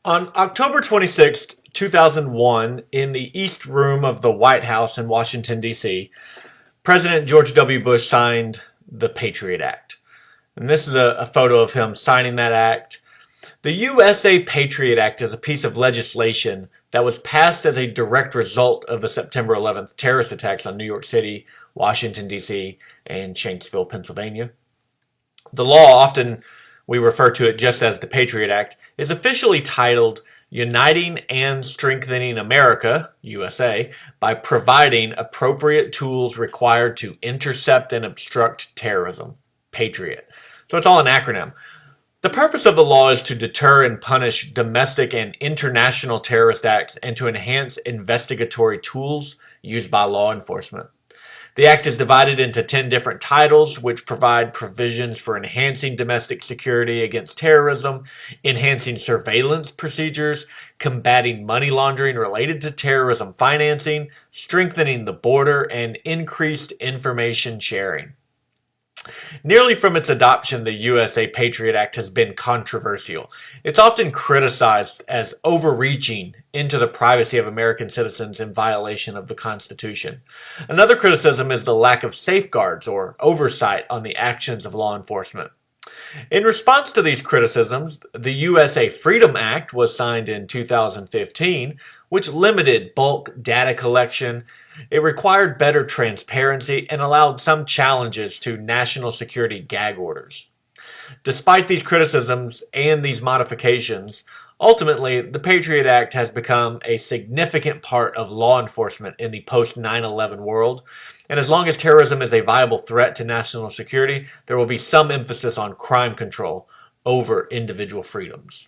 On October 26, 2001, in the East Room of the White House in Washington, D.C., President George W. Bush signed the Patriot Act. And this is a photo of him signing that act. The USA Patriot Act is a piece of legislation that was passed as a direct result of the September 11th terrorist attacks on New York City, Washington, D.C., and Shanksville, Pennsylvania. The law, often we refer to it just as the Patriot Act, is officially titled Uniting and Strengthening America, USA, by providing appropriate tools required to intercept and obstruct terrorism. Patriot. So it's all an acronym. The purpose of the law is to deter and punish domestic and international terrorist acts and to enhance investigatory tools used by law enforcement. The act is divided into 10 different titles, which provide provisions for enhancing domestic security against terrorism, enhancing surveillance procedures, combating money laundering related to terrorism financing, strengthening the border, and increased information sharing. Nearly from its adoption, the USA Patriot Act has been controversial. It's often criticized as overreaching into the privacy of American citizens in violation of the Constitution. Another criticism is the lack of safeguards or oversight on the actions of law enforcement. In response to these criticisms, the USA Freedom Act was signed in 2015, which limited bulk data collection. It required better transparency and allowed some challenges to national security gag orders. Despite these criticisms and these modifications, ultimately, the Patriot Act has become a significant part of law enforcement in the post 9/11 world. And as long as terrorism is a viable threat to national security, there will be some emphasis on crime control over individual freedoms.